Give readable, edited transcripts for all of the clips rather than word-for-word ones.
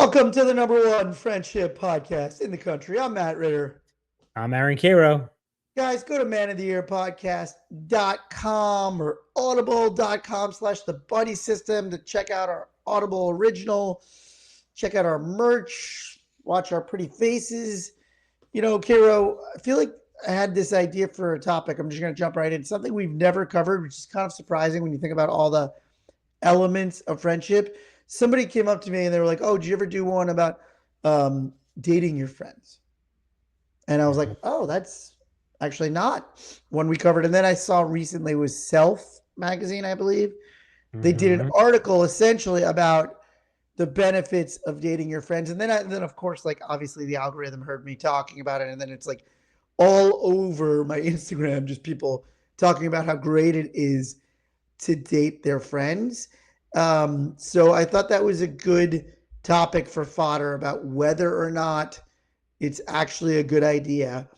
Welcome to the #1 friendship podcast in the country. I'm Matt Ritter. I'm Aaron Karo. Guys, go to manoftheyearpodcast.com or audible.com/the buddy system to check out our Audible original, check out our merch, watch our pretty faces. You know, Karo, I feel like I had this idea for a topic. I'm just going to jump right in. Something we've never covered, which is kind of surprising when you think about all the elements of friendship. Somebody came up to me and they were like, "Oh, did you ever do one about dating your friends?" And I was like, "Oh, that's actually not one we covered." And then I saw recently was Self magazine, I believe. They did an article essentially about the benefits of dating your friends. And then of course, like obviously the algorithm heard me talking about it. And then it's like all over my Instagram, just people talking about how great it is to date their friends. So I thought that was a good topic for fodder about whether or not it's actually a good idea.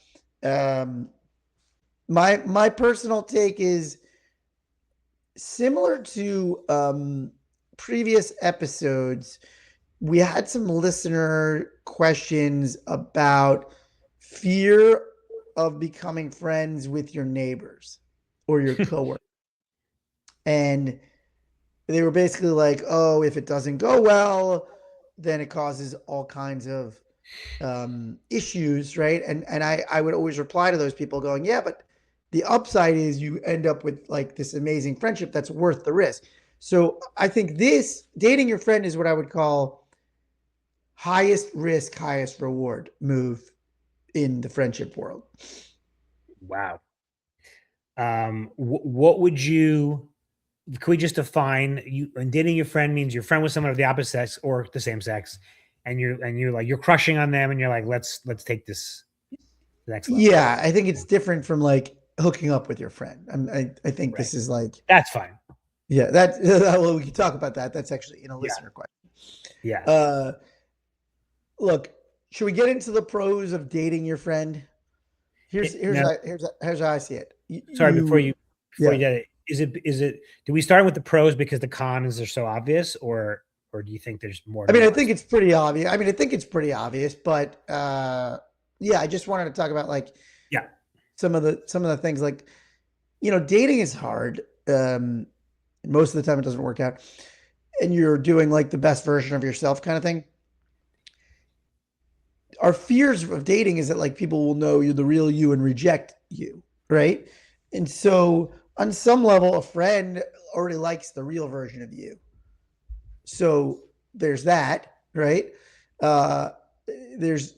My personal take is similar to previous episodes. We had some listener questions about fear of becoming friends with your neighbors or your coworkers. And they were basically like, "Oh, if it doesn't go well, then it causes all kinds of issues," right? And I would always reply to those people going, "Yeah, but the upside is you end up with like this amazing friendship that's worth the risk." So I think this dating your friend is what I would call highest risk, highest reward move in the friendship world. Wow. What would you? Could we just define you? And dating your friend means you're friend with someone of the opposite sex or the same sex, and you're like you're crushing on them, and you're like, let's take this to the next level. Yeah, I think it's different from like hooking up with your friend. I think Right. this is like That's fine. yeah, that well, we can talk about that. That's actually in a listener question. Yeah. Look, should we get into the pros of dating your friend? Here's Now, how I see it. sorry, before you Yeah. get it, is it? Do we start with the pros because the cons are so obvious, or do you think there's more? I mean, I think it's pretty obvious. I mean, I think it's pretty obvious, but yeah, I just wanted to talk about like yeah, some of the things like dating is hard. Most of the time it doesn't work out, and you're doing like the best version of yourself kind of thing. Our fears of dating is that like people will know you're the real you and reject you, right? And so on some level, a friend already likes the real version of you. So there's that, right? Uh, there's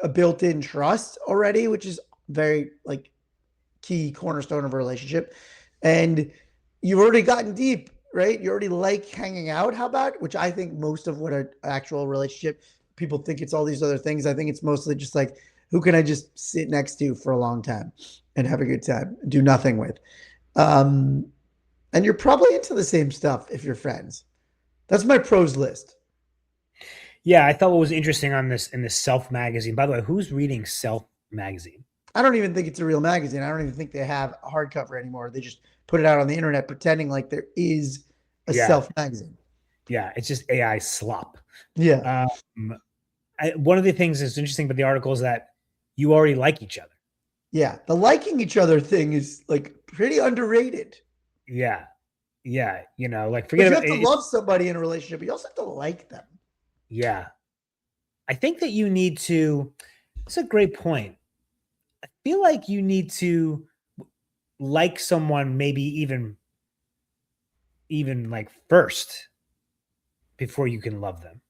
a built-in trust already, which is very like key cornerstone of a relationship. And you've already gotten deep, right? You already like hanging out. How about, which I think most of what an actual relationship, people think it's all these other things. I think it's mostly just like, who can I just sit next to for a long time and have a good time, do nothing with? And you're probably into the same stuff if you're friends. That's my pros list. yeah. I thought what was interesting on this in the Self magazine. By the way, who's reading Self magazine? I don't even think it's a real magazine. I don't even think they have a hardcover anymore. They just put it out on the internet pretending like there is a Yeah, Self magazine. yeah. It's just AI slop. Yeah. One of the things that's interesting about the article is that you already like each other. Yeah. The liking each other thing is like pretty underrated. Yeah, yeah. Like But forget you about have to it. love somebody in a relationship, but you also have to like them. Yeah, I think that you need to. It's a great point. I feel like you need to like someone, maybe even like first before you can love them.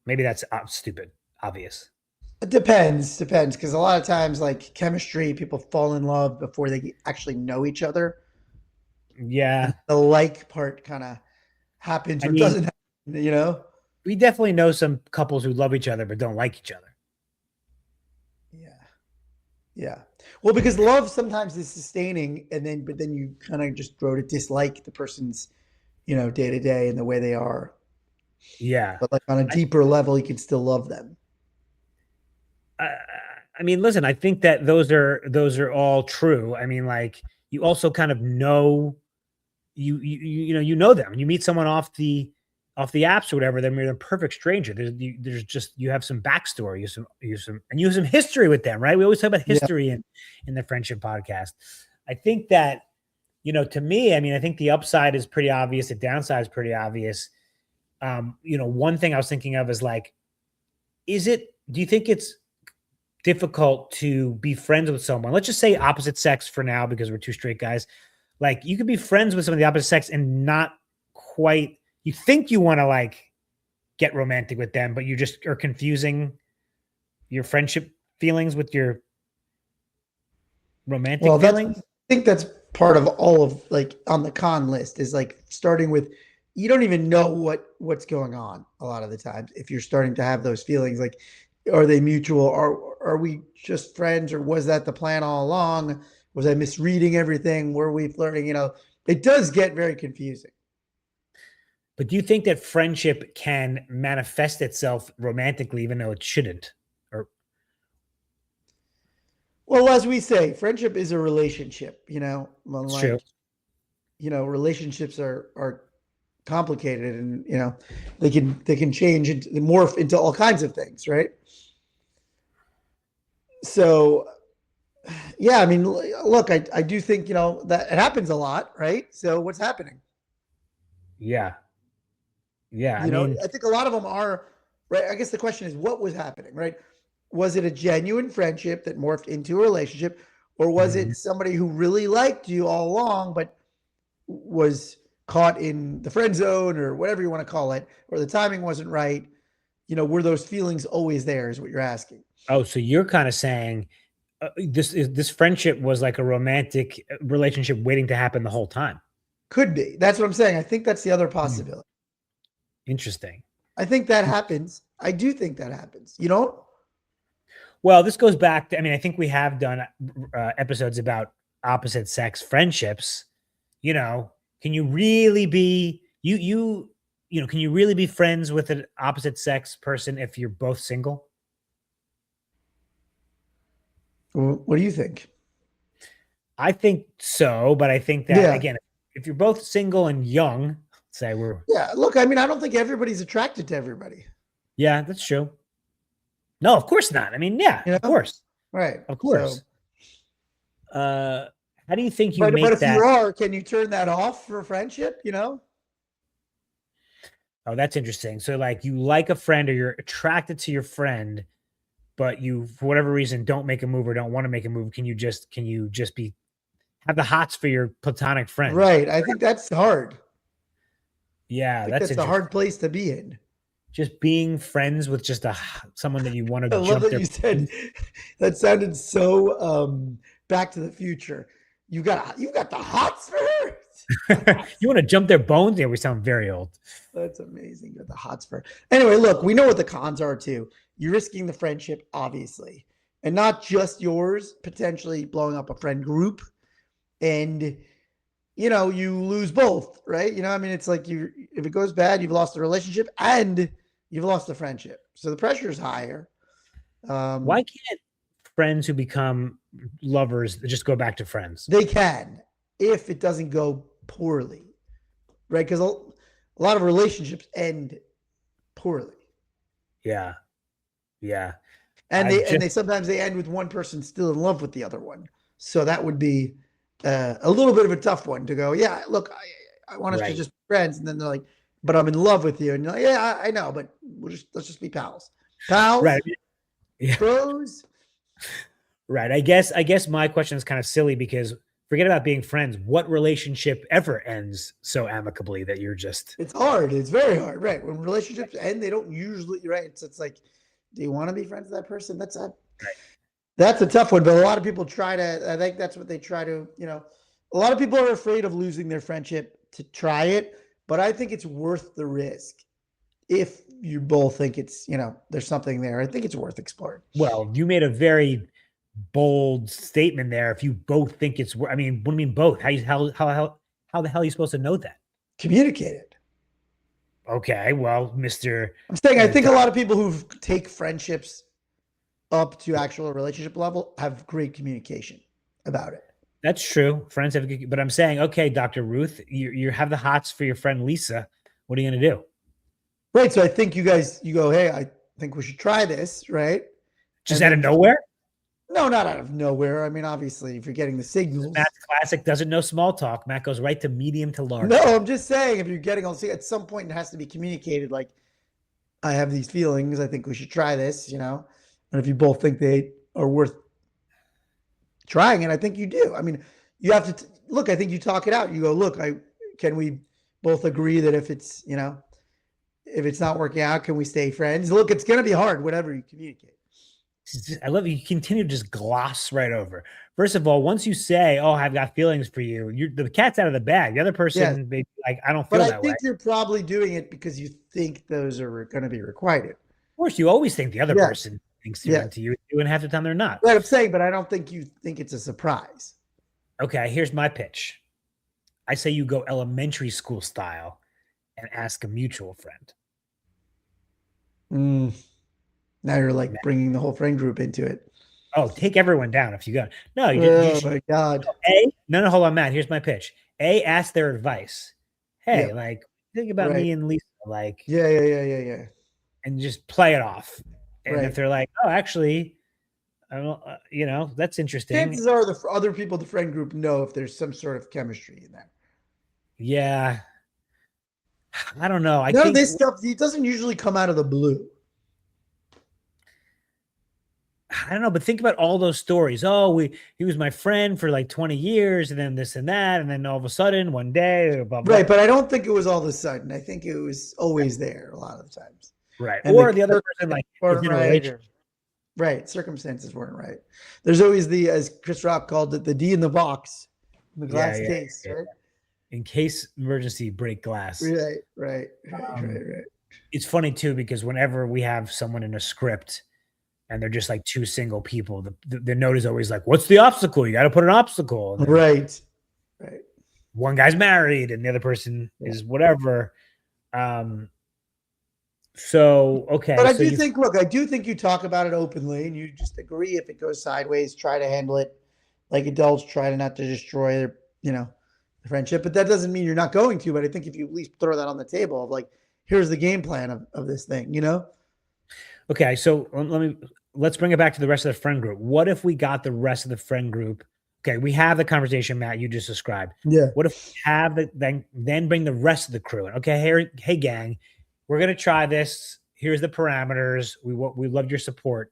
Maybe that's stupid, obvious. It depends, because a lot of times, like chemistry, people fall in love before they actually know each other. Yeah, And the like part kind of happens I or mean, doesn't happen. we definitely know some couples who love each other but don't like each other. Yeah. Yeah. Well, because love sometimes is sustaining, but then you kind of just grow to dislike the person's, day to day and the way they are. Yeah, But like on a I, deeper level, you can still love them. I, I mean, listen, I think that those are all true. I mean, like you also kind of know you know them. You meet someone off the apps or whatever, then you're the perfect stranger. There's just, you have some backstory, and you have some history with them, right? We always talk about Yeah. history in the friendship podcast. I think that, to me, I mean, I think the upside is pretty obvious. The downside is pretty obvious. One thing I was thinking of is like, do you think it's difficult to be friends with someone? Let's just say opposite sex for now, because we're two straight guys. Like, you could be friends with someone of the opposite sex and not quite, you think you want to like get romantic with them, but you just are confusing your friendship feelings with your romantic Well, feelings. I think that's part of all of like on the con list is like starting with you don't even know what's going on a lot of the times if you're starting to have those feelings like are they mutual? Are we just friends or was that the plan all along? Was I misreading everything? Were we flirting? It does get very confusing. But do you think that friendship can manifest itself romantically, even though it shouldn't? Or Well, as we say, friendship is a relationship, it's true. unlike, relationships are complicated and, they can change and morph into all kinds of things, right? So, yeah, I mean, look, I do think, that it happens a lot, right? So what's happening? Yeah. Yeah. I mean, I think a lot of them are, right? I guess the question is what was happening, right? Was it a genuine friendship that morphed into a relationship, or was mhm. it somebody who really liked you all along, but was caught in the friend zone or whatever you want to call it, or the timing wasn't right? Were those feelings always there? Is what you're asking. Oh, so you're kind of saying this friendship was like a romantic relationship waiting to happen the whole time. Could be. That's what I'm saying. I think that's the other Hmm. possibility. Interesting. I think that happens. I do think that happens. You know? Well, this goes back to, I mean, I think we have done episodes about opposite sex friendships. Can you really be can you really be friends with an opposite sex person if you're both single? What do you think? I think so, but I think that Yeah. again, if you're both single and young, say we're Yeah. Look, I mean, I don't think everybody's attracted to everybody. yeah, that's true. No, of course not. I mean, yeah, You of know? course. Right. Of So, course. How do you think you but make if you that? are, can you turn that off for friendship? Oh, that's interesting. So like you like a friend or you're attracted to your friend, but you for whatever reason don't make a move or don't want to make a move. Can you just be have the hots for your platonic friend? Right. I think that's hard. I Yeah, think that's that's a hard interesting. place to be in. Just being friends with just someone that you want to I love jump that their you said that sounded so Back to the Future. You got the hots for her. you want to jump their bones? Yeah, we sound very old. That's amazing. You got the hots for her. Anyway, look, we know what the cons are too. You're risking the friendship, obviously, and not just yours. Potentially blowing up a friend group, and you lose both, right? I mean, it's like if it goes bad, you've lost the relationship and you've lost the friendship. So the pressure is higher. Why Um, can't friends who become lovers just go back to friends? they can if it doesn't go poorly, right? Because a lot of relationships end poorly, Yeah, yeah. and I've they just sometimes they end with one person still in love with the other one. So that would be a little bit of a tough one to go. Yeah, look, I want us to right, just be friends, and then they're like, "But I'm in love with you," and you're like, "Yeah, I know, but let's just be pals, right. pals, Yeah, bros." right. I guess my question is kind of silly because forget about being friends. What relationship ever ends so amicably that you're just It's hard. It's very hard, right? When relationships end, they don't usually, right? It's like, do you want to be friends with that person? right? That's a tough one, but a lot of people try to. I think that's what they try to. A lot of people are afraid of losing their friendship to try it, but I think it's worth the risk if you both think it's there's something there. I think it's worth exploring. Well, you made a very bold statement there. If you both think I mean, what do you mean both? How the hell are you supposed to know that? Communicate it. Okay, well, Mister, I'm saying I think a Doc, lot of people who take friendships up to actual relationship level have great communication about it. that's true. Friends have, but I'm saying, okay, Doctor Ruth, you have the hots for your friend Lisa. What are you gonna do? Right. So I think you go, hey, I think we should try this, right? Just And out of then nowhere? no, not out of nowhere. I mean, obviously, if you're getting the signals. Matt's classic doesn't know small talk. Matt goes right to medium to No, large I'm talk. just saying if you're getting on, at some point it has to be communicated. Like, I have these feelings. I think we should try this, And if you both think they are worth trying it, I think you do. I mean, you have to look. I think you talk it out. You go, look, I can we both agree that if it's not working out, can we stay friends? Look, it's going to be hard, whatever you communicate. I love it. You continue to just gloss right over. First of all, once you say, "Oh, I've got feelings for you," the cat's out of the bag. The other Yeah, person may be like, "I don't but feel I that way." think you're probably doing it because you think those are going to be requited. Of course, you always think the other Yeah, person thinks they're yeah. into you, and half the time they're not. Right, I'm saying, but I don't think you think it's a surprise. Okay, here's my pitch. I say you go elementary school style and ask a mutual friend. Mm, now you're like bringing the whole friend group into it. Oh, take everyone down if you got. No, you Oh just my God. no, hold on, Matt. Here's my pitch. Ask their advice. Hey, Yep. like, think about Right. me and Lisa, like, Yeah, yeah, yeah, yeah, yeah. and just play it off. And if Right. they're like, oh, actually, I don't, that's interesting. Chances are the other people in the friend group know if there's some sort of chemistry in that. Yeah, I don't know. I None of think this stuff, it doesn't usually come out of the blue. I don't know, but think about all those stories. Oh, he was my friend for like 20 years, and then this and that, and then all of a sudden, one day, blah blah. Right, but I don't think it was all of a sudden. I think it was always there a lot of the times. Right. And Or the other person like is weren't in a right. relationship. Right. Circumstances weren't right. There's always as Chris Rock called it, the D in the box, in the Yeah, glass yeah, case, yeah. right? In case emergency, break glass. Right. It's funny too because whenever we have someone in a script and they're just like two single people, the note is always like, "What's the obstacle? You got to put an obstacle." And then Right. one guy's married and the other person is whatever. So okay, But I so do think, look, I do think you talk about it openly and you just agree if it goes sideways, try to handle it like adults, try to not to destroy the friendship. But that doesn't mean you're not going to. But I think if you at least throw that on the table of like, here's the game plan of this thing. Okay, so let's bring it back to the rest of the friend group. What if we got the rest of the friend group? Okay, we have the conversation, Matt, you just described. Yeah. What if we have then bring the rest of the crew in? Okay, hey gang, we're gonna try this. Here's the parameters. We loved your support.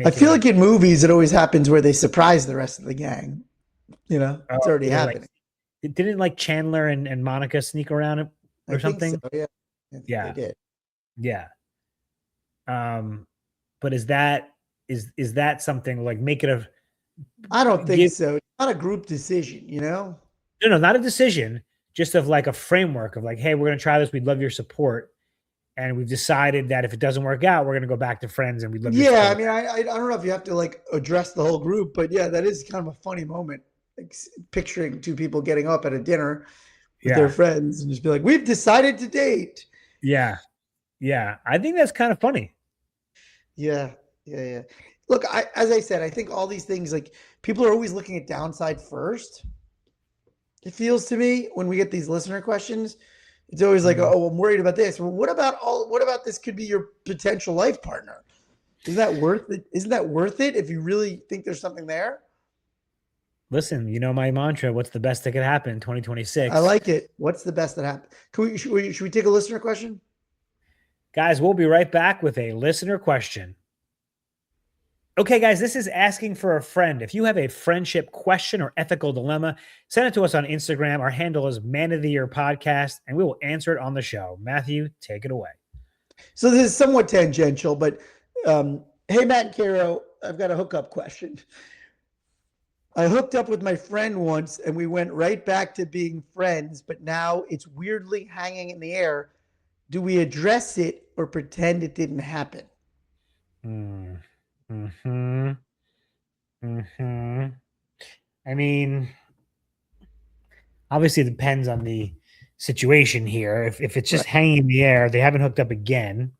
I feel like in movies, it always happens where they surprise the rest of the gang. It's already happening. Didn't like Chandler and Monica sneak around or something? So, yeah. I think they did. Yeah. But is that something like make it a? I don't think so. It's not a group decision, No, not a decision. Just of like a framework of like, hey, we're gonna try this. We'd love your support, and we've decided that if it doesn't work out, we're gonna go back to friends, and we'd love. Yeah, I mean, I don't know if you have to like address the whole group, but yeah, that is kind of a funny moment. Like picturing two people getting up at a dinner with their friends and just be like, "We've decided to date." Yeah, I think that's kind of funny. Yeah. Look, as I said, I think all these things, like people are always looking at downside first. It feels to me when we get these listener questions, it's always like, "Oh, I'm worried about this." Well, what about this could be your potential life partner? Isn't that worth it? Isn't that worth it if you really think there's something there? Listen, my mantra, what's the best that could happen in 2026? I like it. What's the best that happened? Should we take a listener question? Guys, we'll be right back with a listener question. Okay, guys, this is asking for a friend. If you have a friendship question or ethical dilemma, send it to us on Instagram. Our handle is Man of the Year Podcast, and we will answer it on the show. Matthew, take it away. So this is somewhat tangential, but hey, Matt and Karo, I've got a hookup question. I hooked up with my friend once, and we went right back to being friends, but now it's weirdly hanging in the air. Do we address it or pretend it didn't happen? I mean, obviously, it depends on the situation here. If it's just hanging in the air, they haven't hooked up again.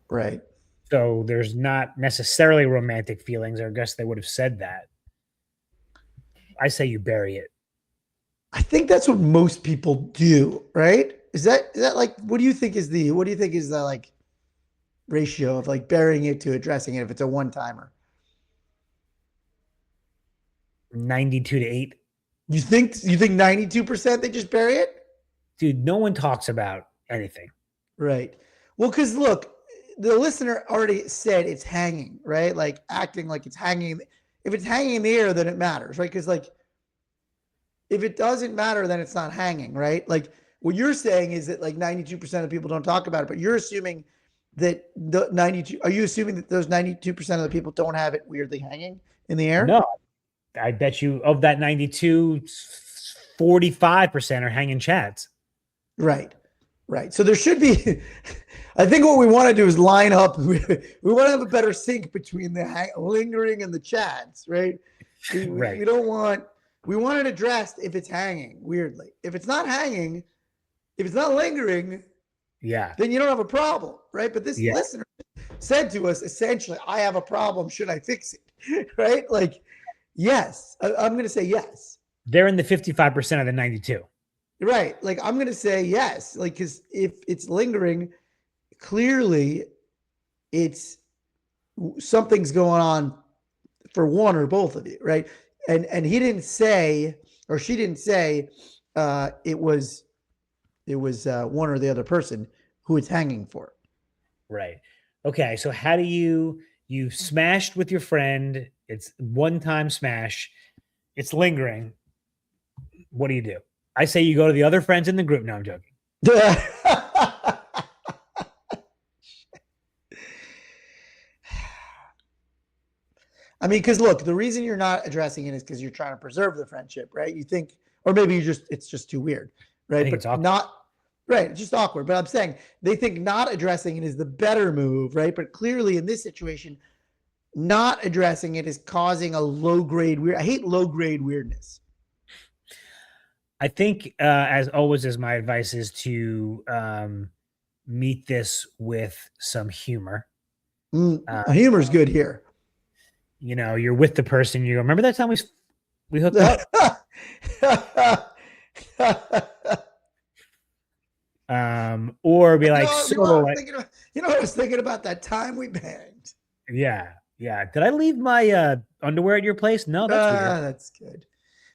Right. So there's not necessarily romantic feelings, or I guess they would have said that. I say you bury it. I think that's what most people do, right? Is that like what do you think is the like ratio of like burying it to addressing it if it's a one timer? 92 to 8. You think 92% they just bury it? Dude, no one talks about anything. Right. Well, because look, the listener already said it's hanging, right? Like acting like it's hanging. If it's hanging in the air, then it matters, right? Because like if it doesn't matter, then it's not hanging, right? Like what you're saying is that like 92% of people don't talk about it, but you're assuming that the 92, are you assuming that those 92% of the people don't have it weirdly hanging in the air? No, I bet you of that 92, 45% are hanging chads. Right. Right. So there should be, I think what we want to do is line up. We want to have a better sync between the lingering and the chads, right? Right. We don't want, we want it addressed if it's hanging, weirdly. If it's not hanging, if it's not lingering, Yeah. then you don't have a problem, right? But this Yeah. listener said to us essentially, I have a problem. Should I fix it? Right? Like, yes. I'm going to say yes. They're in the 55% of the 92. Right. Like, I'm going to say yes. Like, because if it's lingering, clearly it's something's going on for one or both of you, right? And he didn't say, or she didn't say, it was one or the other person who it's hanging for. Right. Okay. So how do you smashed with your friend? It's one time smash. It's lingering. What do you do? I say you go to the other friends in the group. No, I'm joking. I mean, because look, the reason you're not addressing it is because you're trying to preserve the friendship, right? You think, or maybe it's just too weird, right? It's But not right, it's just awkward. But I'm saying they think not addressing it is the better move, right? But clearly in this situation, not addressing it is causing a low grade weird. I hate low grade weirdness. I think, as always, as my advice is to meet this with some humor. Humor's good here. You know, you're with the person. You go, remember that time we hooked up? Or be like, you know what I was thinking about that time we banged. Yeah. Did I leave my underwear at your place? No, that's weird. That's good.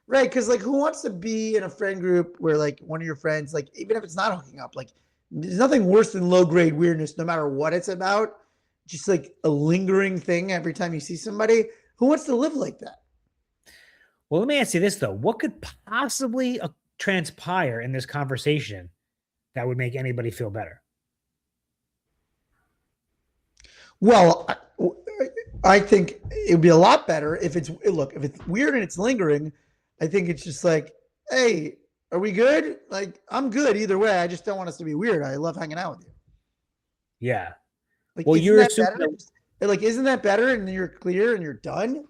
Right, because like, who wants to be in a friend group where like one of your friends, like even if it's not hooking up, like there's nothing worse than low grade weirdness, no matter what it's about. Just like a lingering thing every time you see somebody. Who wants to live like that? Well, let me ask you this though: what could possibly transpire in this conversation that would make anybody feel better? Well, I think it would be a lot better if it's weird and it's lingering. I think it's just like, hey, are we good? Like, I'm good either way. I just don't want us to be weird. I love hanging out with you. Yeah. Like, well, you're better? Like, isn't that better? And you're clear and you're done.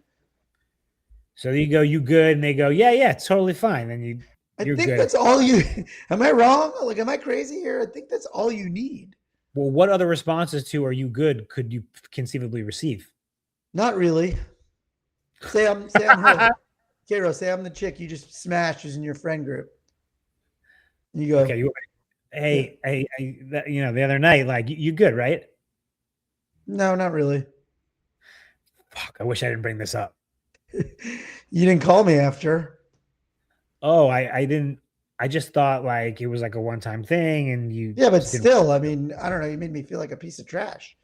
So you go, you good? And they go, yeah, it's totally fine. And you're think good. That's all you. Am I wrong? Like, am I crazy here? I think that's all you need. Well, what other responses to "Are you good" could you conceivably receive? Not really. Say I'm her. Karo, say I'm the chick you just smashed who's in your friend group. And you go, okay, hey, you know, the other night, like, you good, right? No, not really. Fuck, I wish I didn't bring this up. You didn't call me after. Oh, I didn't. I just thought like it was like a one-time thing, and you. Yeah, but still, I mean, I don't know. You made me feel like a piece of trash.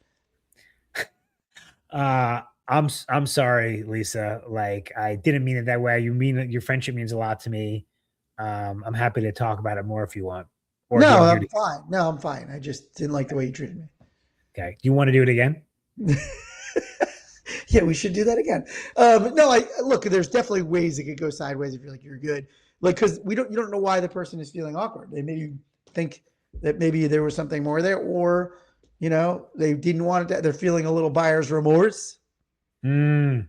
I'm sorry, Lisa. Like, I didn't mean it that way. You mean that your friendship means a lot to me. I'm happy to talk about it more if you want. Or no, I'm fine. No, I'm fine. I just didn't like the way you treated me. Okay. Do you want to do it again? Yeah, we should do that again. No, look, there's definitely ways it could go sideways if you're like, you're good. Like, because you don't know why the person is feeling awkward. They maybe think that maybe there was something more there, or, you know, they didn't want it. They're feeling a little buyer's remorse. Okay.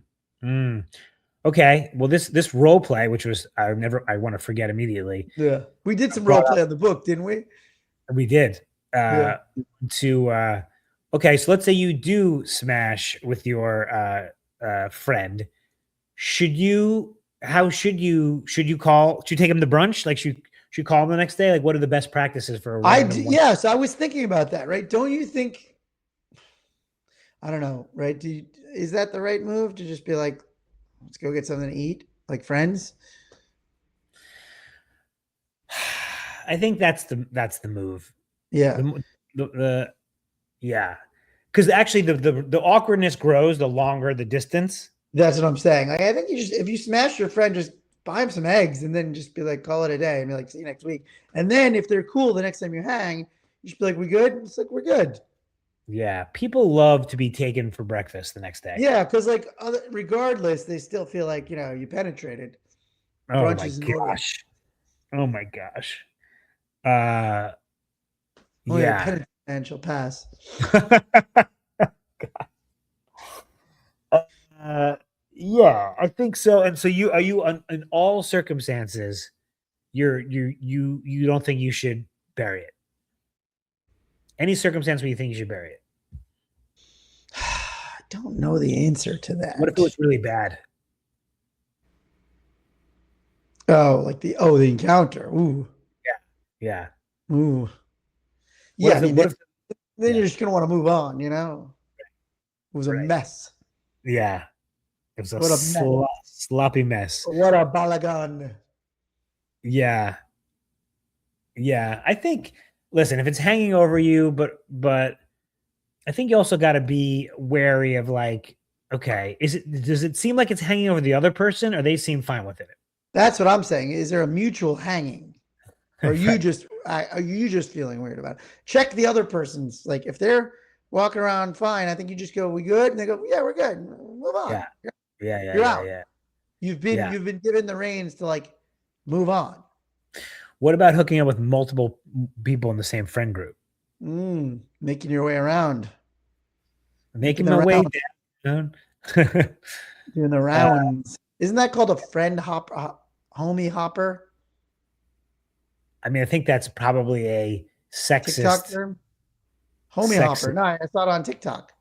Well, this role play, which was I want to forget immediately. Yeah, we did some role play on the book, didn't we? We did. Okay, so let's say you do smash with your friend. Should you call? Should you take him to brunch? Like, should Should you call them the next day? Like, what are the best practices for a random one? Yes, I was thinking about that, right? Don't you think, I don't know, right? Is that the right move to just be like, let's go get something to eat, like friends? I think that's the move. Yeah, The yeah, because actually the awkwardness grows the longer the distance. that's what I'm saying. Like, I think you just, if you smash your friend, just buy him some eggs and then just be like, call it a day and be like, see you next week. And then if they're cool the next time you hang, you just be like, we good? It's like, we're good. Yeah, people love to be taken for breakfast the next day. Yeah, because like regardless, they still feel like, you penetrated. Oh Brunch my is in order. gosh. Oh my gosh. Uh, Only the yeah. penetrating man shall pass. uh, yeah, I think so. And so you are you in all circumstances, you don't think you should bury it. Any circumstance where you think you should bury it. I don't know the answer to What if it that. was really bad? Oh, like the encounter. Ooh, Yeah. ooh. What Yeah, I if it, mean, what if then yeah, you're just gonna want to move on. It was a right. mess. Yeah. It was a What a mess. sloppy mess. What a balagan. Yeah. Yeah. I think listen, if it's hanging over you, but I think you also got to be wary of like, okay, does it seem like it's hanging over the other person or they seem fine with it? That's what I'm saying. Is there a mutual hanging? Or Right. are you just feeling weird about it? Check the other person's. Like if they're walking around fine, I think you just go, "We good?" And they go, "Yeah, we're good. Move on. Yeah. Yeah. Yeah. You're Yeah. out. Yeah. You've been Yeah. you've been given the reins to like move on." What about hooking up with multiple people in the same friend group? Making your way around, making Making the my way rounds, down. doing the uh, rounds. Isn't that called a friend hop, homie hopper? I mean, I think that's probably a TikTok sexist, term? Homie hopper. sexist. No, I saw it on TikTok.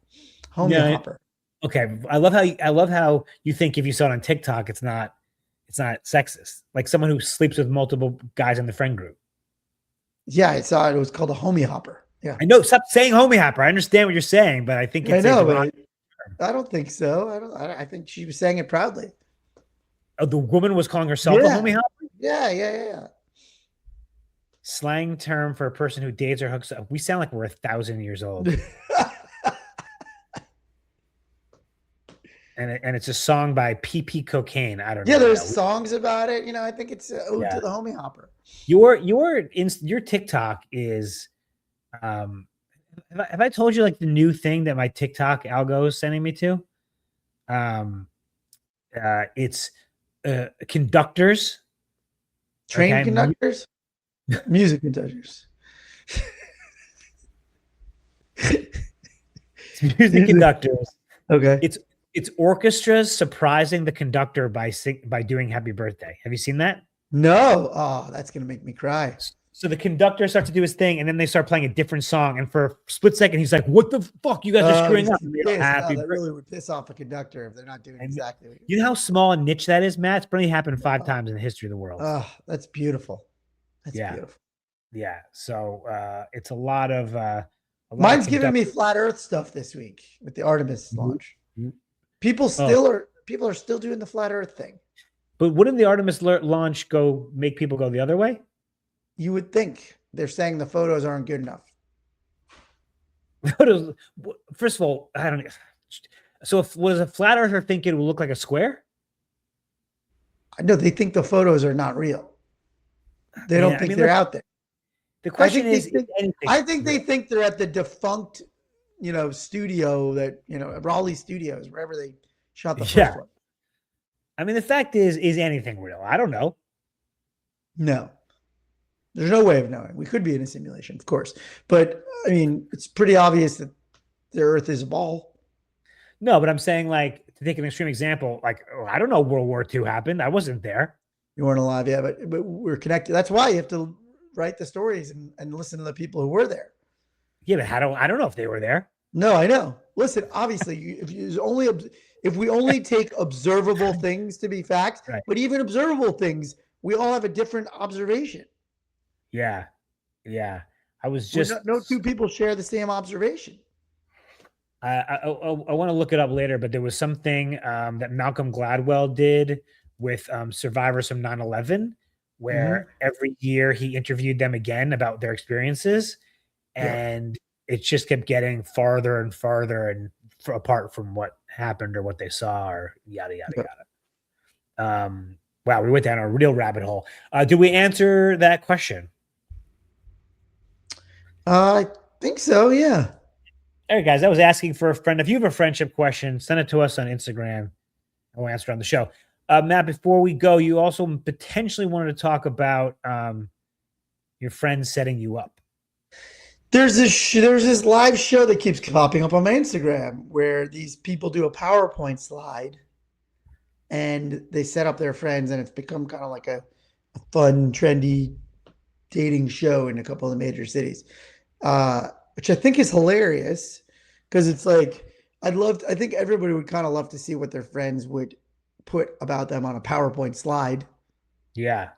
Homie Yeah. hopper. Okay. I love how you think if you saw it on TikTok, it's not sexist. Like someone who sleeps with multiple guys in the friend group. Yeah, I saw it. It was called a homie hopper. Yeah. I know. Stop saying homie hopper. I understand what you're saying, but I think I it's a know, derogatory. but I don't think so. I think she was saying it proudly. Oh, the woman was calling herself a Yeah. homie hopper. Yeah. Slang term for a person who dates or hooks up. We sound like we're 1,000 years old, and it's a song by PP Cocaine. I don't Yeah, know. there's songs about it. I think it's an ode Yeah. to the homie hopper. Your TikTok is um have I told you like the new thing that my TikTok algo is sending me to? Um it's conductors. Train Okay. conductors, music conductors. It's music conductors. Okay. It's orchestras surprising the conductor by doing happy birthday. Have you seen that? No. Oh, that's gonna make me cry. So the conductor starts to do his thing, and then they start playing a different song. And for a split second, he's like, "What the fuck? You guys are screwing He's up." And they go, pissed. happy That birthday. really would piss off a conductor if they're not doing And exactly what you know how small a niche that is, Matt? It's only happened 5 times in the history of the world. Oh, that's beautiful. That's Yeah, beautiful. yeah. So it's a lot of Mine's giving conduct. me flat Earth stuff this week with the Artemis launch. Mhm. People Oh, are still doing the flat Earth thing. but wouldn't the Artemis launch go make people go the other way? You would think they're saying the photos aren't good enough. First of all, I don't. So, if was a flat earther think it would look like a square? I know they think the photos are not real. They don't Yeah, I think mean, they're look, out there. the I question think they is think anything I think they real? think they're at the defunct, studio that, Raleigh Studios, wherever they shot the Yeah, first one. I mean, the fact is anything real? I don't know. No. There's no way of knowing. We could be in a simulation, of course. But I mean, it's pretty obvious that the Earth is a ball. No, but I'm saying like to take an extreme example, like I don't know World War II happened. I wasn't there. You weren't alive yet, but we're connected. That's why you have to write the stories and listen to the people who were there. Yeah, but I don't know if they were there. No, I know. Listen, obviously, if we only take observable things to be facts, Right. but even observable things, we all have a different observation. Yeah. Yeah. I was Where just no two people share the same observation. I want to look it up later, but there was something that Malcolm Gladwell did with survivors from 9/11, Mm-hmm. where every year he interviewed them again about their experiences, Yeah. and it just kept getting farther and farther and apart from what happened or what they saw or yada yada Yeah. yada. Wow, we went down a real rabbit hole. Did we answer that question? I think so. Yeah. All right, guys, I was asking for a friend. If you have a friendship question, send it to us on Instagram. I'll answer on the show. Matt, before we go, you also potentially wanted to talk about your friends setting you up. There's this live show that keeps popping up on my Instagram where these people do a PowerPoint slide and they set up their friends, and it's become kind of like a fun, trendy dating show in a couple of the major cities, which I think is hilarious because it's like I think everybody would kind of love to see what their friends would put about them on a PowerPoint slide, Yeah,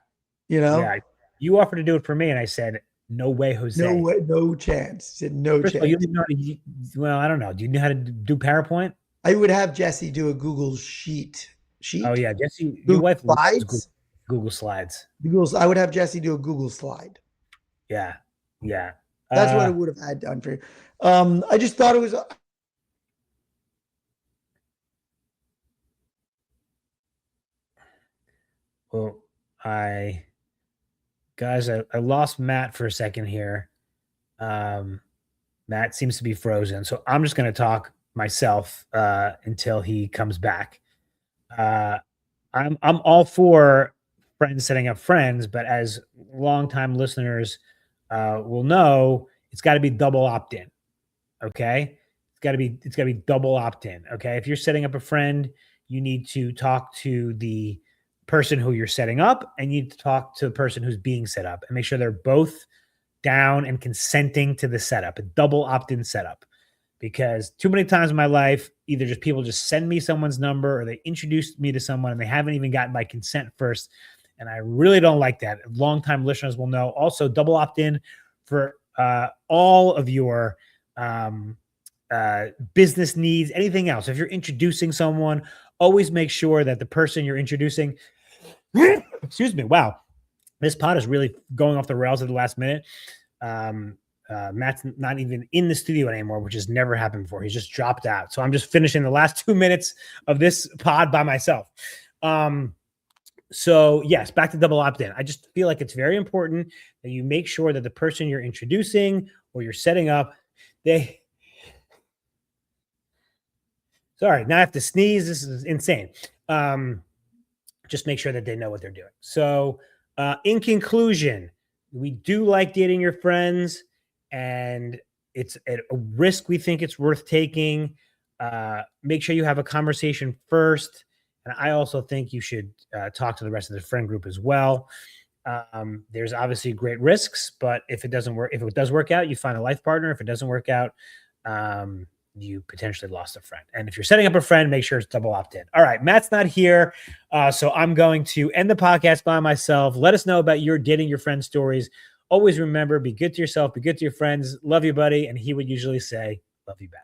you know? yeah. You offered to do it for me, and I said, "No way, No Jose." way, no chance. He said no First of all, you chance. don't even know how to. Well, I don't know. Do you know how to do PowerPoint? I would have Jesse do a Google Oh sheet, yeah, Jesse, your Google wife loves Slides. Google Slides. I would have Jesse do a Google slide. Yeah, yeah. That's what I would have had done for you. I just thought it was Well, I guys, I lost Matt for a second here. Um, Matt seems to be frozen, so I'm just going to talk myself until he comes back. Uh, I'm all for friends setting up friends, but as longtime listeners will know, it's got to be double opt in. Okay, it's got to be double opt in. Okay, if you're setting up a friend, you need to talk to the person who you're setting up, and you need to talk to the person who's being set up, and make sure they're both down and consenting to the setup, a double opt in setup. Because too many times in my life, either just people just send me someone's number or they introduce me to someone and they haven't even gotten my consent first. And I really don't like that. Longtime listeners will know. Also, double opt in for all of your um, business needs, anything else. If you're introducing someone, always make sure that the person you're introducing, excuse me, wow, this pod is really going off the rails at the last minute. Matt's not even in the studio anymore, which has never happened before. He's just dropped out. So I'm just finishing the last 2 minutes of this pod by myself. So yes, back to double opt-in. I just feel like it's very important that you make sure that the person you're introducing or you're setting up, sorry, now I have to sneeze. This is insane. Just make sure that they know what they're doing. So in conclusion, we do like dating your friends, and it's a risk we think it's worth taking. Make sure you have a conversation first. And I also think you should talk to the rest of the friend group as well. There's obviously great risks, but if it does work out, you find a life partner. If it doesn't work out, you potentially lost a friend. And if you're setting up a friend, make sure it's double opt in. All right, Matt's not here. So I'm going to end the podcast by myself. Let us know about your dating your friend stories. Always remember, be good to yourself, be good to your friends. Love you, buddy. And he would usually say, love you back.